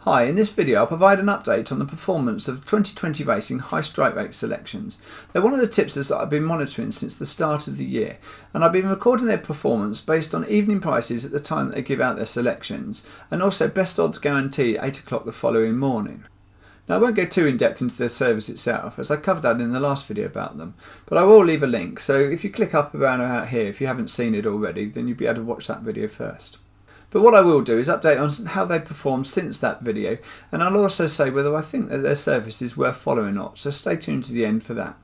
Hi, in this video I'll provide an update on the performance of 2020 Racing high strike rate selections. They're one of the tipsters that I've been monitoring since the start of the year, and I've been recording their performance based on evening prices at the time that they give out their selections, and also best odds guarantee at 8 o'clock the following morning. Now I won't go too in depth into their service itself, as I covered that in the last video about them, but I will leave a link, so if you click up around about here, if you haven't seen it already, then you'll be able to watch that video first. But what I will do is update on how they performed since that video, and I'll also say whether I think that their service is worth following or not, so stay tuned to the end for that.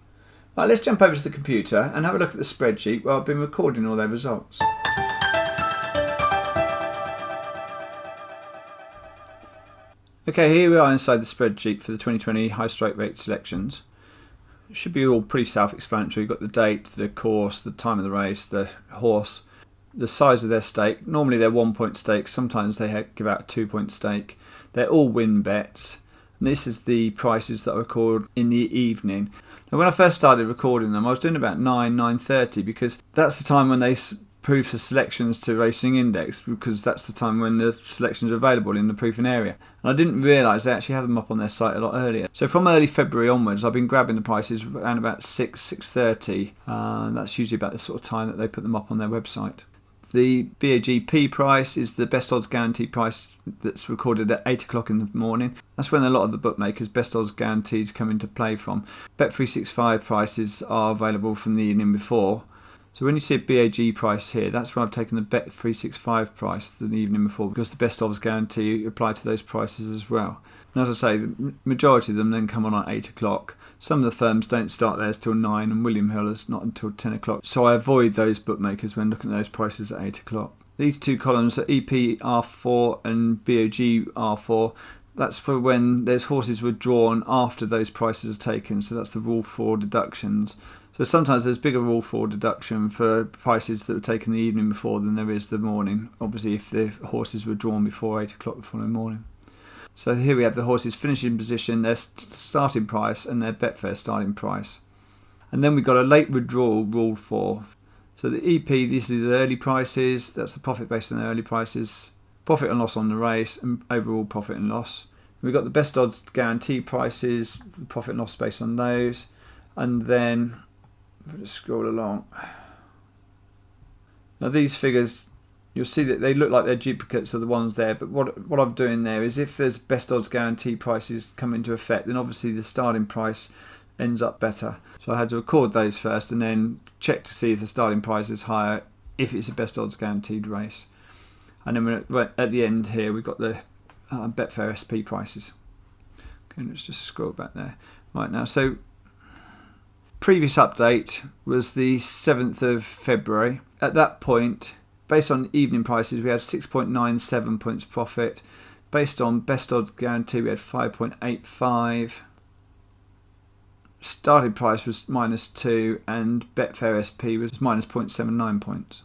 Right, let's jump over to the computer and have a look at the spreadsheet where I've been recording all their results. Okay, here we are inside the spreadsheet for the 2020 high strike rate selections. It should be all pretty self-explanatory. You've got the date, the course, the time of the race, the horse, the size of their stake. Normally they're 1 point stakes, sometimes they give out a 2 point stake. They're all win bets. And this is the prices that I record in the evening. Now when I first started recording them I was doing about 9:30 because that's the time when they proof the selections to Racing Index, because that's the time when the selections are available in the proofing area. And I didn't realise they actually had them up on their site a lot earlier. So from early February onwards I've been grabbing the prices around about 6:30. That's usually about the sort of time that they put them up on their website. The BAGP price is the best odds guarantee price that's recorded at 8 o'clock in the morning. That's when a lot of the bookmakers' best odds guarantees come into play from. Bet365 prices are available from the evening before. So when you see a BAG price here, that's when I've taken the Bet365 price the evening before, because the best odds guarantee apply to those prices as well. And as I say, the majority of them then come on at 8 o'clock. Some of the firms don't start theirs till 9, and William Hill is not until 10 o'clock. So I avoid those bookmakers when looking at those prices at 8 o'clock. These two columns are EP-R4 and BOG-R4. That's for when there's horses were drawn after those prices are taken. So that's the Rule 4 deductions. So sometimes there's bigger Rule 4 deduction for prices that were taken the evening before than there is the morning. Obviously if the horses were drawn before 8 o'clock the following morning. So here we have the horses finishing position, their starting price and their Betfair starting price. And then we've got a late withdrawal Rule 4. So the EP, these are the early prices, that's the profit based on the early prices, profit and loss on the race and overall profit and loss. We've got the best odds guarantee prices, profit and loss based on those. And then, if I just scroll along. Now these figures, you'll see that they look like they're duplicates of the ones there, but what I'm doing there is if there's best odds guarantee prices come into effect, then obviously the starting price ends up better. So I had to record those first and then check to see if the starting price is higher if it's a best odds guaranteed race. And then at the end here we've got the Betfair SP prices. Okay, let's just scroll back there. Right now, so previous update was the 7th of February. At that point, based on evening prices, we had 6.97 points profit. Based on best odds guarantee, we had 5.85. Starting price was -2 and Betfair SP was -0.79 points.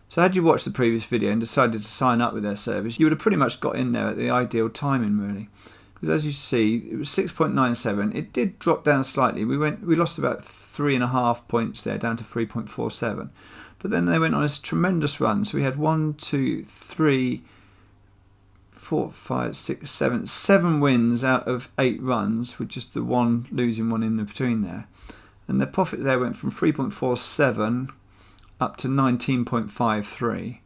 So had you watched the previous video and decided to sign up with their service, you would have pretty much got in there at the ideal timing really. Because as you see, it was 6.97. It did drop down slightly. We lost about 3.5 points there, down to 3.47. But then they went on this tremendous run. So we had 1, 2, 3, 4, 5, 6, 7 wins out of 8 runs, with just the one losing one in between there. And the profit there went from 3.47 up to 19.53.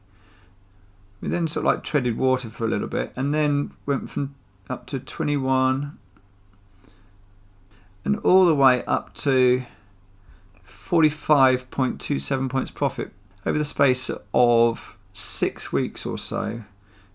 We then sort of like treaded water for a little bit, and then went from up to 21 and all the way up to 45.27 points profit. Over the space of 6 weeks or so,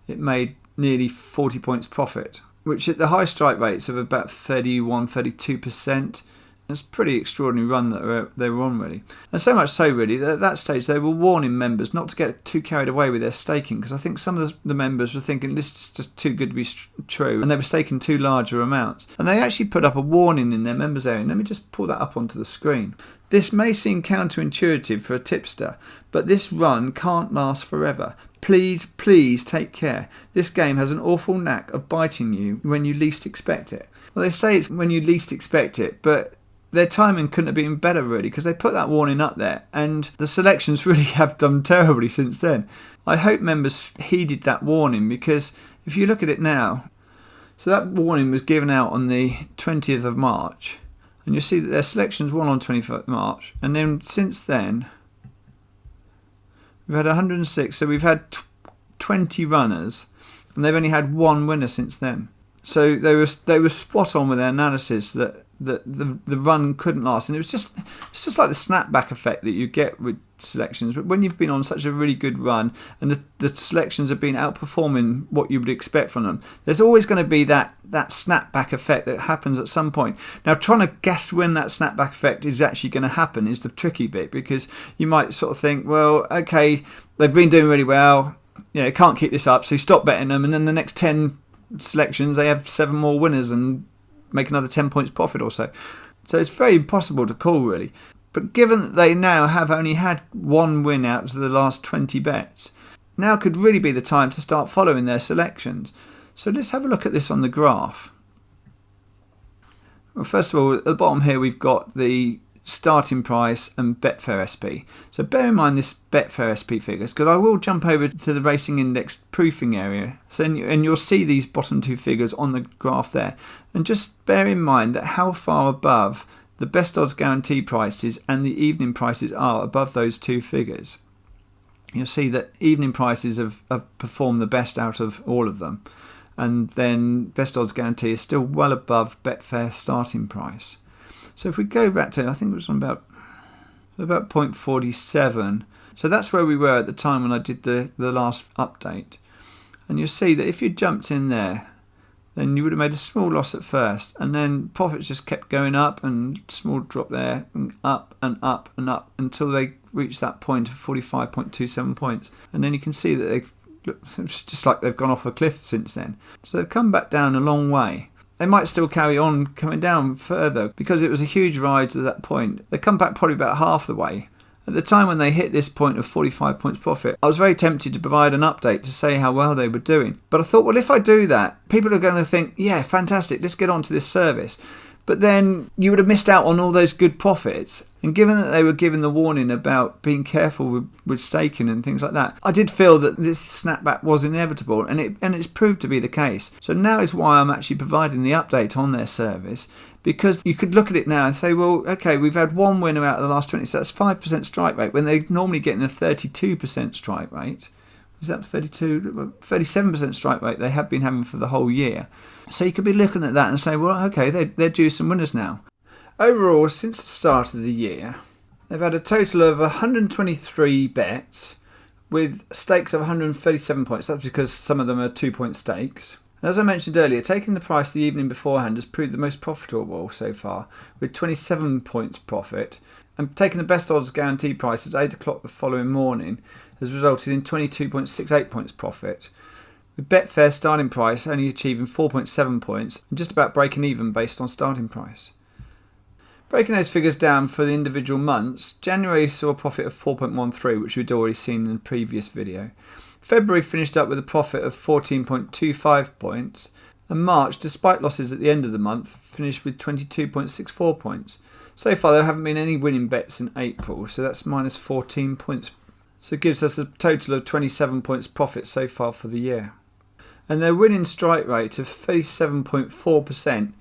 it made nearly 40 points profit, which at the high strike rates of about 31-32%, it's a pretty extraordinary run that they were on really. And so much so really that at that stage they were warning members not to get too carried away with their staking, because I think some of the members were thinking this is just too good to be true, and they were staking too larger amounts. And they actually put up a warning in their members area. Let me just pull that up onto the screen. This may seem counterintuitive for a tipster, but this run can't last forever. Please, please take care. This game has an awful knack of biting you when you least expect it. Well, they say it's when you least expect it, but their timing couldn't have been better really, because they put that warning up there and the selections really have done terribly since then. I hope members heeded that warning, because if you look at it now, So that warning was given out on the 20th of March. And you'll see that their selections won on 25th March. And then since then, we've had 106. So we've had 20 runners. And they've only had one winner since then. So they were spot on with their analysis that the run couldn't last. And it's just like the snapback effect that you get with selections. But when you've been on such a really good run and the selections have been outperforming what you would expect from them, there's always going to be that snapback effect that happens at some point. Now, trying to guess when that snapback effect is actually going to happen is the tricky bit, because you might sort of think, well, okay, they've been doing really well, can't keep this up, so you stop betting them, and then the next 10 selections they have 7 more winners and make another 10 points profit or so. So it's very impossible to call, really. But given that they now have only had one win out of the last 20 bets, now could really be the time to start following their selections. So let's have a look at this on the graph. Well, first of all, at the bottom here we've got the starting price and Betfair SP. So bear in mind this Betfair SP figures, because I will jump over to the racing index proofing area, and you'll see these bottom 2 figures on the graph there. And just bear in mind that how far above the best odds guarantee prices and the evening prices are above those 2 figures. You'll see that evening prices have performed the best out of all of them, and then best odds guarantee is still well above Betfair starting price. So if we go back to, I think it was on about 0.47. So that's where we were at the time when I did the last update. And you'll see that if you jumped in there, then you would have made a small loss at first, and then profits just kept going up, and small drop there, and up and up and up until they reached that point of 45.27 points. And then you can see that it's just like they've gone off a cliff since then. So they've come back down a long way. They might still carry on coming down further because it was a huge ride to that point. They come back probably about half the way. At the time when they hit this point of 45 points profit, I was very tempted to provide an update to say how well they were doing. But I thought, well, if I do that, people are going to think, yeah, fantastic, let's get on to this service. But then you would have missed out on all those good profits. And given that they were given the warning about being careful with staking and things like that, I did feel that this snapback was inevitable, and it's proved to be the case. So now is why I'm actually providing the update on their service, because you could look at it now and say, well, okay, we've had one winner out of the last 20, so that's 5% strike rate, when they're normally getting a 32% strike rate. Is that 37% strike rate they have been having for the whole year. So you could be looking at that and say, well, okay, they're due some winners now. Overall, since the start of the year, they've had a total of 123 bets with stakes of 137 points. That's because some of them are 2-point stakes. And as I mentioned earlier, taking the price the evening beforehand has proved the most profitable so far, with 27 points profit. And taking the best odds guarantee price at 8 o'clock the following morning has resulted in 22.68 points profit, with Betfair starting price only achieving 4.7 points and just about breaking even based on starting price. Breaking those figures down for the individual months, January saw a profit of 4.13, which we'd already seen in the previous video. February finished up with a profit of 14.25 points, and March, despite losses at the end of the month, finished with 22.64 points. So far there haven't been any winning bets in April, so that's minus 14 points. So it gives us a total of 27 points profit so far for the year. And their winning strike rate of 37.4%,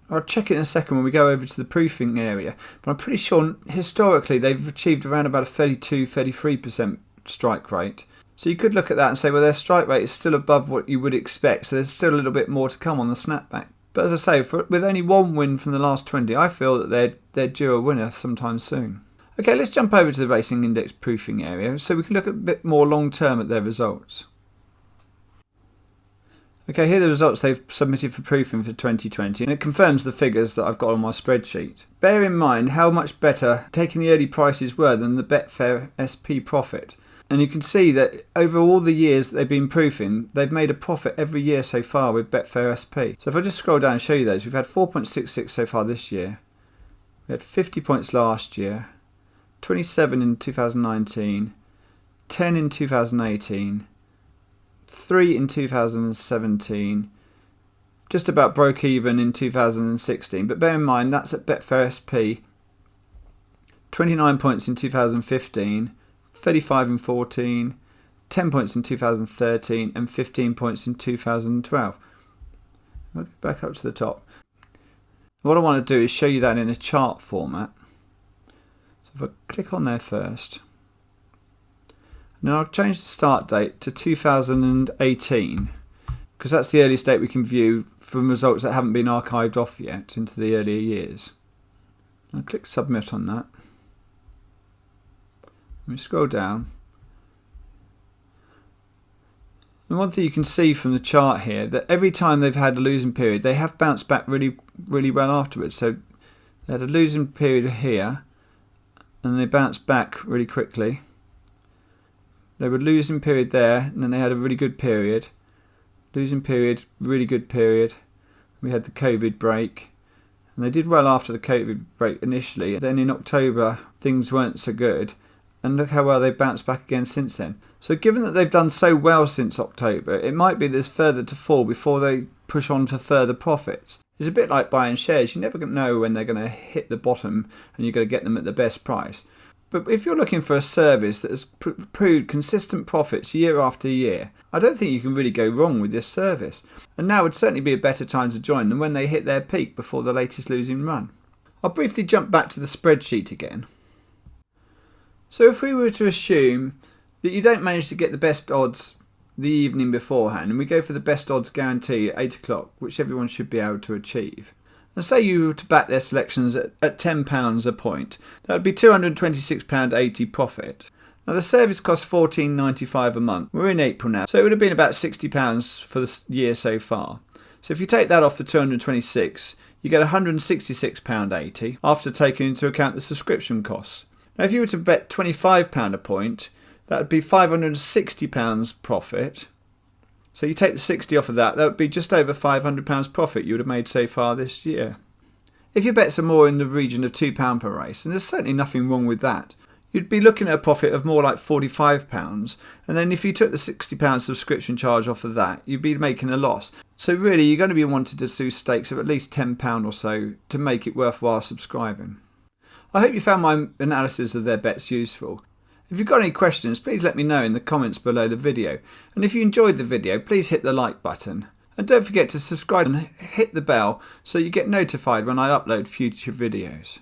I'll check it in a second when we go over to the proofing area, but I'm pretty sure historically they've achieved around about a 32-33% strike rate. So you could look at that and say, well, their strike rate is still above what you would expect, so there's still a little bit more to come on the snapback. But as I say, with only one win from the last 20, I feel that they're due a winner sometime soon. Okay, let's jump over to the racing index proofing area so we can look a bit more long term at their results. Okay, here are the results they've submitted for proofing for 2020, and it confirms the figures that I've got on my spreadsheet. Bear in mind how much better taking the early prices were than the Betfair SP profit. And you can see that over all the years that they've been proofing, they've made a profit every year so far with Betfair SP. So if I just scroll down and show you those, we've had 4.66 so far this year. We had 50 points last year, 27 in 2019, 10 in 2018, 3 in 2017, just about broke even in 2016. But bear in mind, that's at Betfair SP. 29 points in 2015, 35 in 14, 10 points in 2013, and 15 points in 2012. I'll go back up to the top. What I want to do is show you that in a chart format. So if I click on there first, and then I'll change the start date to 2018, because that's the earliest date we can view from results that haven't been archived off yet into the earlier years. I'll click submit on that. Let me scroll down. And one thing you can see from the chart here, that every time they've had a losing period, they have bounced back really well afterwards. So they had a losing period here, and they bounced back really quickly. They were losing period there, and then they had a really good period. Losing period, really good period. We had the COVID break, and they did well after the COVID break initially. Then in October, things weren't so good, and look how well they've bounced back again since then. So given that they've done so well since October, it might be there's further to fall before they push on for further profits. It's a bit like buying shares. You never know when they're going to hit the bottom and you're going to get them at the best price. But if you're looking for a service that has proved consistent profits year after year, I don't think you can really go wrong with this service. And now would certainly be a better time to join them when they hit their peak before the latest losing run. I'll briefly jump back to the spreadsheet again. So if we were to assume that you don't manage to get the best odds the evening beforehand, and we go for the best odds guarantee at 8 o'clock, which everyone should be able to achieve. And say you were to back their selections at £10 a point, that would be £226.80 profit. Now the service costs $14.95 a month. We're in April now, so it would have been about £60 for the year so far. So if you take that off the 226, you get £166.80 after taking into account the subscription costs. Now if you were to bet £25 a point, that would be £560 profit. So you take the 60 off of that, that would be just over £500 profit you would have made so far this year. If your bets are more in the region of £2 per race, and there's certainly nothing wrong with that, you'd be looking at a profit of more like £45, and then if you took the £60 subscription charge off of that, you'd be making a loss. So really you're going to be wanting to do stakes of at least £10 or so to make it worthwhile subscribing. I hope you found my analysis of their bets useful. If you've got any questions, please let me know in the comments below the video. And if you enjoyed the video, please hit the like button. And don't forget to subscribe and hit the bell so you get notified when I upload future videos.